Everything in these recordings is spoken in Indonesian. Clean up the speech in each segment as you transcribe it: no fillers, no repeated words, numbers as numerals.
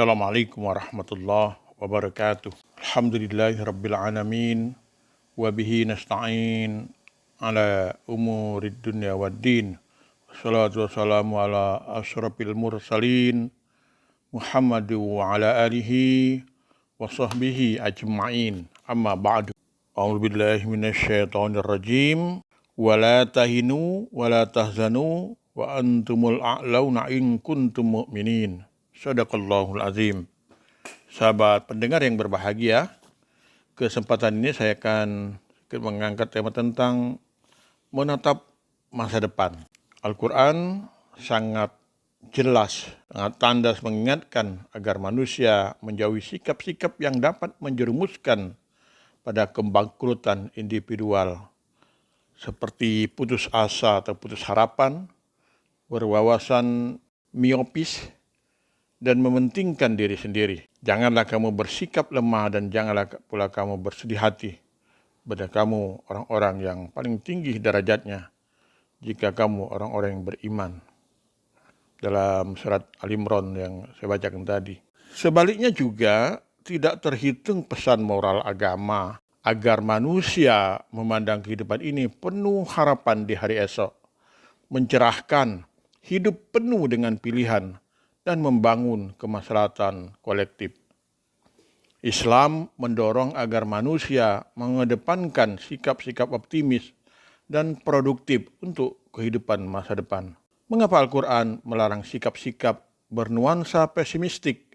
Assalamualaikum warahmatullahi wabarakatuh. Alhamdulillahirabbil alamin wa bihi nasta'in ala umurid dunya waddin. Wassalatu wassalamu ala asyrafil mursalin Muhammadu wa ala alihi wa sahbihi ajma'in. Amma ba'du. A'udzu billahi minasyaitonir rajim. Wa la tahinu wa la tahzanu wa antumul a'launa in kuntum mu'minin. Shadaqallahul azim. Sahabat pendengar yang berbahagia, kesempatan ini saya akan mengangkat tema tentang menatap masa depan. Al-Quran sangat jelas, sangat tandas mengingatkan agar manusia menjauhi sikap-sikap yang dapat menjerumuskan pada kebangkrutan individual, seperti putus asa atau putus harapan, berwawasan miopis, dan mementingkan diri sendiri. Janganlah kamu bersikap lemah dan janganlah pula kamu bersedih hati pada kamu orang-orang yang paling tinggi derajatnya jika kamu orang-orang yang beriman. Dalam surat Al-Imran yang saya bacakan tadi. Sebaliknya juga tidak terhitung pesan moral agama agar manusia memandang kehidupan ini penuh harapan di hari esok, mencerahkan hidup penuh dengan pilihan, dan membangun kemaslahatan kolektif. Islam mendorong agar manusia mengedepankan sikap-sikap optimis dan produktif untuk kehidupan masa depan. Mengapa Al-Quran melarang sikap-sikap bernuansa pesimistik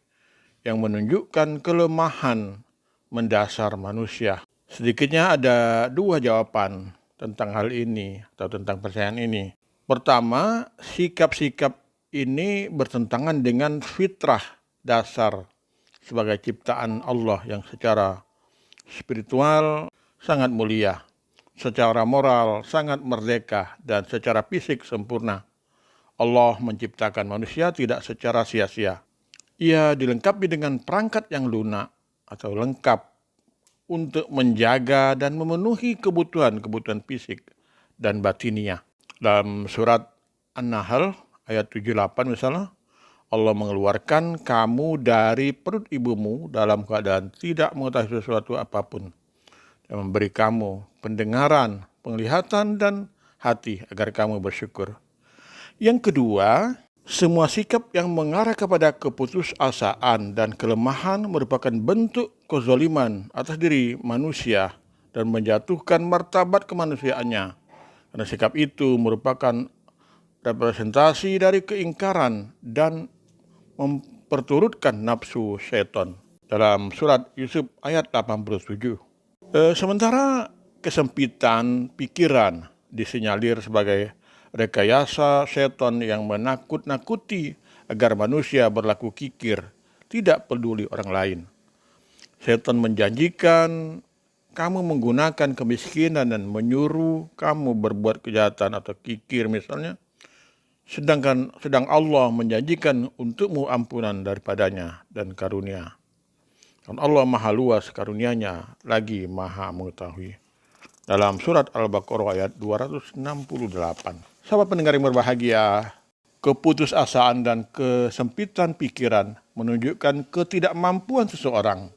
yang menunjukkan kelemahan mendasar manusia? Sedikitnya ada dua jawaban tentang hal ini atau tentang percayaan ini. Pertama, sikap-sikap ini bertentangan dengan fitrah dasar sebagai ciptaan Allah yang secara spiritual sangat mulia, secara moral sangat merdeka, dan secara fisik sempurna. Allah menciptakan manusia tidak secara sia-sia. Ia dilengkapi dengan perangkat yang lunak atau lengkap untuk menjaga dan memenuhi kebutuhan-kebutuhan fisik dan batiniah. Dalam surat An-Nahl ayat 78 misalnya, Allah mengeluarkan kamu dari perut ibumu dalam keadaan tidak mengetahui sesuatu apapun, dan memberi kamu pendengaran, penglihatan, dan hati agar kamu bersyukur. Yang kedua, semua sikap yang mengarah kepada keputusasaan dan kelemahan merupakan bentuk kezaliman atas diri manusia dan menjatuhkan martabat kemanusiaannya. Karena sikap itu merupakan representasi dari keingkaran dan memperturutkan nafsu setan. Dalam surat Yusuf ayat 87. Sementara kesempitan pikiran disinyalir sebagai rekayasa setan yang menakut-nakuti agar manusia berlaku kikir, tidak peduli orang lain. Setan menjanjikan kamu menggunakan kemiskinan dan menyuruh kamu berbuat kejahatan atau kikir misalnya, sedang Allah menjanjikan untukmu ampunan daripadanya dan karunia. Dan Allah maha luas karunia-Nya, lagi maha mengetahui. Dalam surat Al-Baqarah ayat 268. Sahabat pendengar yang berbahagia, keputusasaan dan kesempitan pikiran menunjukkan ketidakmampuan seseorang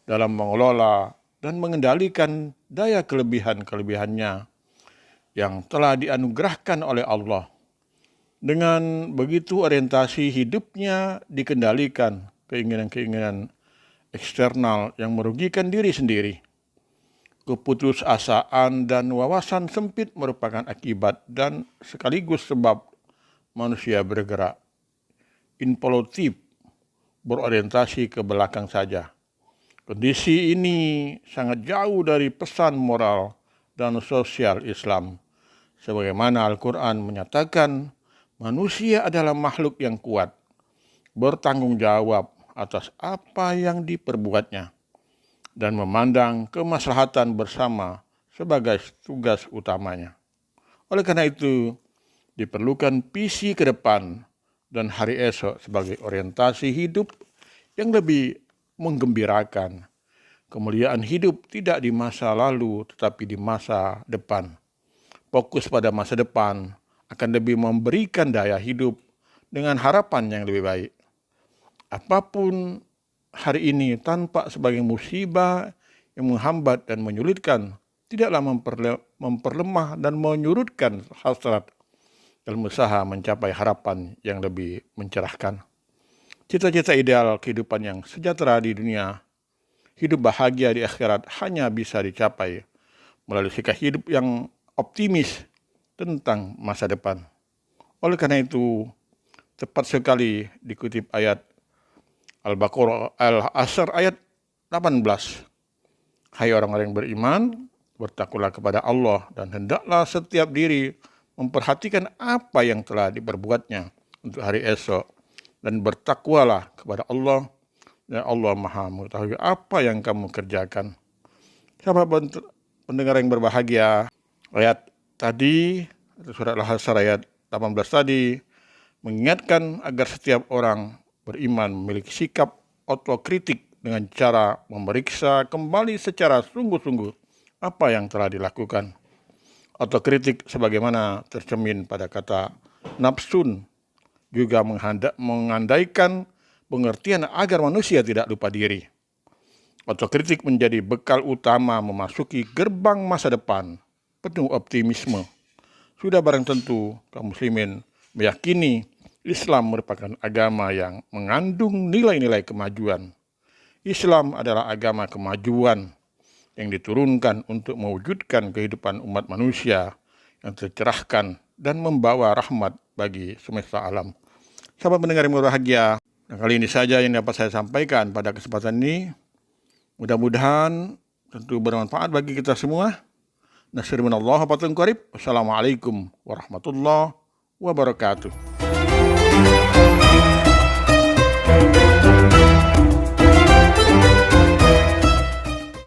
dalam mengelola dan mengendalikan daya kelebihan-kelebihannya yang telah dianugerahkan oleh Allah. Dengan begitu orientasi hidupnya dikendalikan keinginan-keinginan eksternal yang merugikan diri sendiri. Keputusasaan dan wawasan sempit merupakan akibat dan sekaligus sebab manusia bergerak involutif, berorientasi ke belakang saja. Kondisi ini sangat jauh dari pesan moral dan sosial Islam. Sebagaimana Al-Quran menyatakan, manusia adalah makhluk yang kuat, bertanggung jawab atas apa yang diperbuatnya, dan memandang kemaslahatan bersama sebagai tugas utamanya. Oleh karena itu, diperlukan visi ke depan dan hari esok sebagai orientasi hidup yang lebih menggembirakan. Kemuliaan hidup tidak di masa lalu tetapi di masa depan. Fokus pada masa depan akan lebih memberikan daya hidup dengan harapan yang lebih baik. Apapun hari ini tanpa sebagai musibah yang menghambat dan menyulitkan, tidaklah memperlemah dan menyurutkan hasrat dalam usaha mencapai harapan yang lebih mencerahkan. Cita-cita ideal kehidupan yang sejahtera di dunia, hidup bahagia di akhirat hanya bisa dicapai melalui sikap hidup yang optimis tentang masa depan. Oleh karena itu, tepat sekali dikutip ayat Al-Baqarah Al-Asr ayat 18. Hai orang-orang yang beriman, bertakwalah kepada Allah dan hendaklah setiap diri memperhatikan apa yang telah diperbuatnya untuk hari esok, dan bertakwalah kepada Allah, dan Allah Maha mengetahui apa yang kamu kerjakan. Sahabat pendengar yang berbahagia, ayat tadi, surat Al-Asr ayat 18 tadi, mengingatkan agar setiap orang beriman memiliki sikap otokritik dengan cara memeriksa kembali secara sungguh-sungguh apa yang telah dilakukan. Otokritik sebagaimana tercermin pada kata nafsun juga mengandaikan pengertian agar manusia tidak lupa diri. Otokritik menjadi bekal utama memasuki gerbang masa depan penuh optimisme. Sudah barang tentu kaum muslimin meyakini Islam merupakan agama yang mengandung nilai-nilai kemajuan. Islam adalah agama kemajuan yang diturunkan untuk mewujudkan kehidupan umat manusia yang tercerahkan dan membawa rahmat bagi semesta alam. Sahabat pendengar yang berbahagia, kali ini saja yang dapat saya sampaikan pada kesempatan ini. Mudah-mudahan tentu bermanfaat bagi kita semua. Nasir minallah wa fatun qarib. Wassalamualaikum warahmatullahi wabarakatuh.